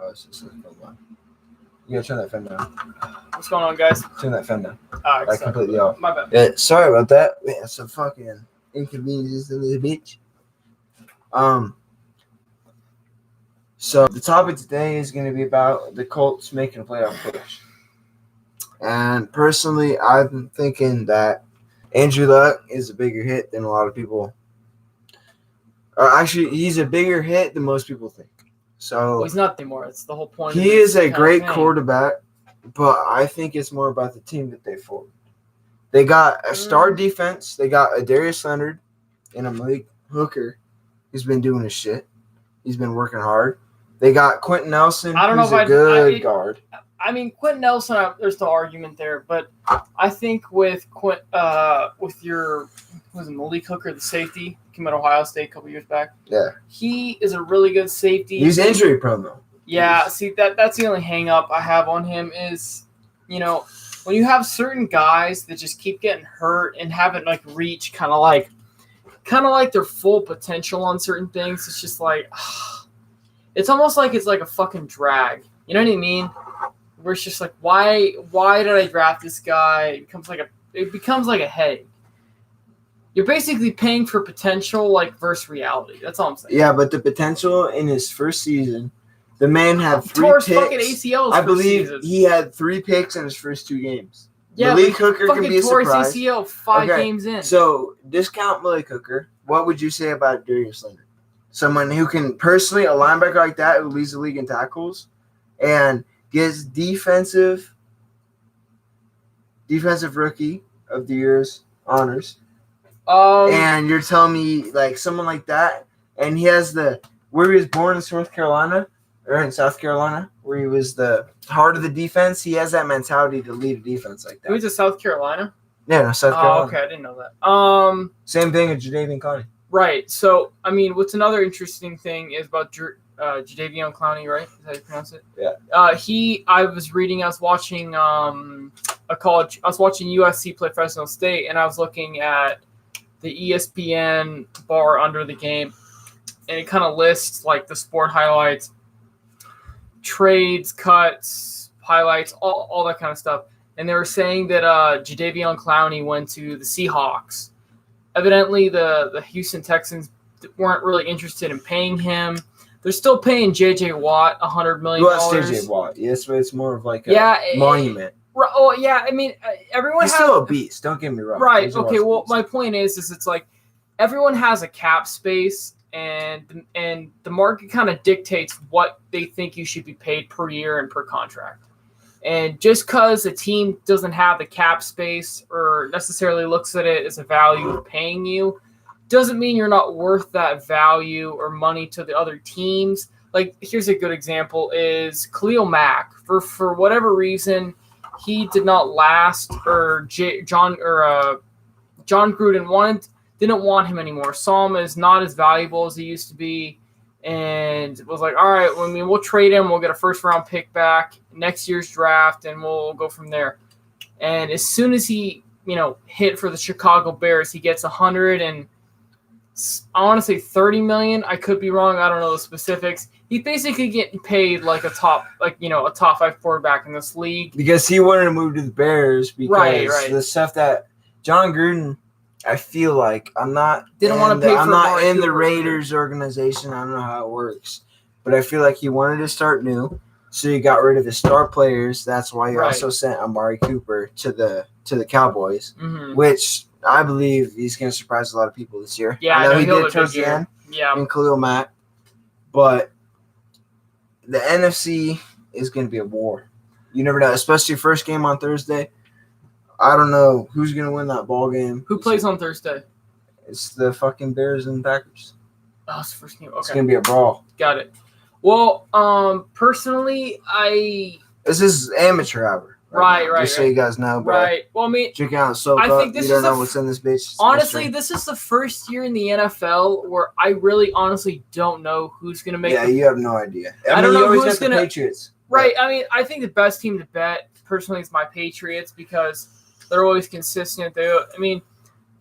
was. You gotta turn that fan down. What's going on, guys? Turn that fan down. Like completely off. My bad. Yeah, sorry about that. We had some fucking inconveniences in this bitch. So the topic today is going to be about the Colts making a playoff push. And personally, I'm thinking that Andrew Luck is a bigger hit than a lot of people. Actually, he's a bigger hit than most people think. So he's not anymore. It's the whole point. He is a great quarterback, but I think it's more about the team that they formed. They got a star defense. They got a Darius Leonard and a Malik Hooker who's been doing his shit. He's been working hard. They got Quentin Nelson, who's a good guard. I mean, Quentin Nelson, there's no argument there, but I think with your Malik Hooker, the safety, came out of Ohio State a couple years back. Yeah, he is a really good safety. He's injury prone though. Yeah, see that's the only hang up I have on him is, when you have certain guys that just keep getting hurt and haven't reached kind of like their full potential on certain things, it's just like. It's almost like it's like a fucking drag. You know what I mean? Where it's just like, why did I draft this guy? It becomes like a headache. You're basically paying for potential versus reality. That's all I'm saying. Yeah, but the potential in his first season, the man had 3 tore picks. His fucking ACL I believe he had 3 picks in his first 2 games. Yeah, Malik Hooker can be a surprise. His ACL 5 games in. So discount Malik Hooker. What would you say about Darius Leonard? Someone who can personally, a linebacker like that who leads the league in tackles and gets defensive rookie of the year's honors. And you're telling me someone like that, and he has where he was born in South Carolina, where he was the heart of the defense. He has that mentality to lead a defense like that. He was in South Carolina? Yeah, no, South Carolina. Oh, okay, I didn't know that. Same thing with Jadeveon Clowney. Right. So, I mean, what's another interesting thing is about Jadeveon Clowney, right? Is that how you pronounce it? Yeah. I was watching USC play Fresno State, and I was looking at the ESPN bar under the game, and it kind of lists the sport highlights, trades, cuts, highlights, all that kind of stuff. And they were saying that Jadeveon Clowney went to the Seahawks. Evidently, the Houston Texans weren't really interested in paying him. They're still paying J.J. Watt $100 million. Well, that's J.J. Watt. Yes, but it's more of a monument. Oh, yeah. I mean, He's still a beast. Don't get me wrong. Right. Okay. Well, my point is it's everyone has a cap space, and the market kind of dictates what they think you should be paid per year and per contract. And just because a team doesn't have the cap space or necessarily looks at it as a value of paying you, doesn't mean you're not worth that value or money to the other teams. Here's a good example is Khalil Mack. For whatever reason, he did not last, or John Gruden didn't want him anymore. Saw him as not as valuable as he used to be. And was like, all right, we'll trade him. We'll get a first-round pick back next year's draft, and we'll go from there. And as soon as he, hit for the Chicago Bears, he gets $100 and I want to say $30 million. I could be wrong. I don't know the specifics. He's basically getting paid like a top 5 quarterback in this league because he wanted to move to the Bears because right. The stuff that John Gruden. I feel like I'm not in the Raiders organization. I don't know how it works, but I feel like he wanted to start new, so he got rid of his star players. That's why he also sent Amari Cooper to the Cowboys, which I believe he's going to surprise a lot of people this year. Yeah, I know he did towards the end. Yeah, and Khalil Mack, but the NFC is going to be a war. You never know, especially first game on Thursday. I don't know who's going to win that ball game. Who plays on Thursday? It's the fucking Bears and Packers. Oh, it's the first game. Okay. It's going to be a brawl. Got it. Well, personally, This is amateur hour. Right. Just so you guys know. Bro. Right. Well, I mean, check out so I think this you don't know what's in this bitch. Honestly, this is the first year in the NFL where I really honestly don't know who's going to make you have no idea. I don't know who's going to Patriots. Right. I mean, I think the best team to bet personally is my Patriots because they're always consistent.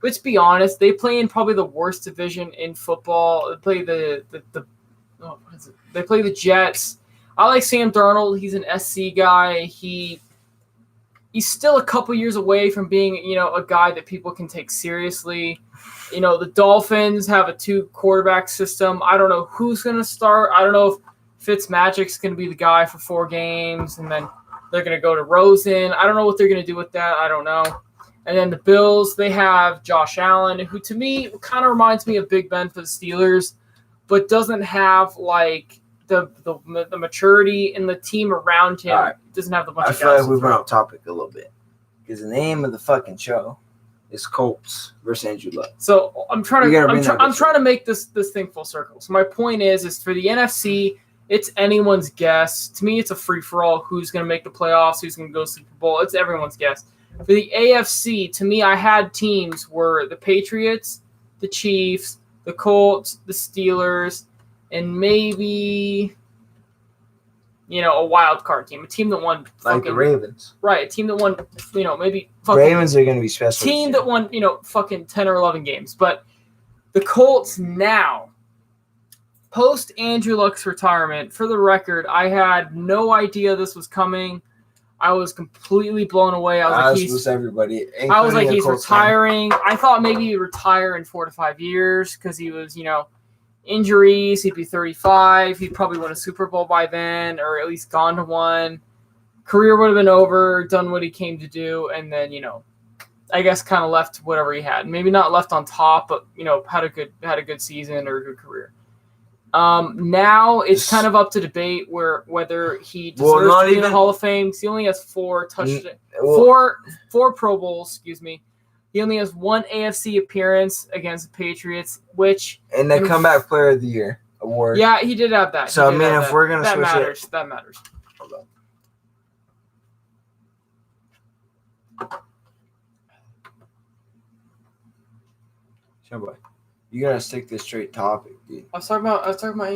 Let's be honest. They play in probably the worst division in football. They play They play the Jets. I like Sam Darnold. He's an SC guy. He's still a couple years away from being, a guy that people can take seriously. The Dolphins have a 2-quarterback system. I don't know who's going to start. I don't know if Fitzmagic's going to be the guy for 4 games, and then they're going to go to Rosen. I don't know what they're going to do with that. I don't know. And then the Bills, they have Josh Allen, who to me kind of reminds me of Big Ben for the Steelers, but doesn't have like the maturity in the team around him. Right. Doesn't have the bunch I of feel guys. like we went off topic a little bit because the name of the fucking show is Colts versus Andrew Luck. So I'm trying to make this thing full circle. So my point is for the NFC, it's anyone's guess. To me, it's a free for all. Who's going to make the playoffs? Who's going to go Super Bowl? It's everyone's guess. For the AFC, to me, I had teams were the Patriots, the Chiefs, the Colts, the Steelers, and maybe, a wild card team, a team that won like the Ravens, right? A team that won, maybe Ravens are going to be special. Team that won, fucking 10 or 11 games, but the Colts now, post Andrew Luck's retirement. For the record, I had no idea this was coming. I was completely blown away. I was like, he's retiring. I thought maybe he'd retire in 4 to 5 years because he was, injuries. He'd be 35. He'd probably win a Super Bowl by then, or at least gone to one. Career would have been over, done what he came to do, and then, I guess kind of left whatever he had. Maybe not left on top, but, had a good season or a good career. Now it's kind of up to debate whether he deserves to be in the Hall of Fame. He only has 4 Pro Bowls, excuse me. He only has 1 AFC appearance against the Patriots, and the Comeback Player of the Year award. Yeah, he did have that. So if we're gonna switch it, that matters. Hold on. Boy, you gotta stick to straight topic, dude. I was talking about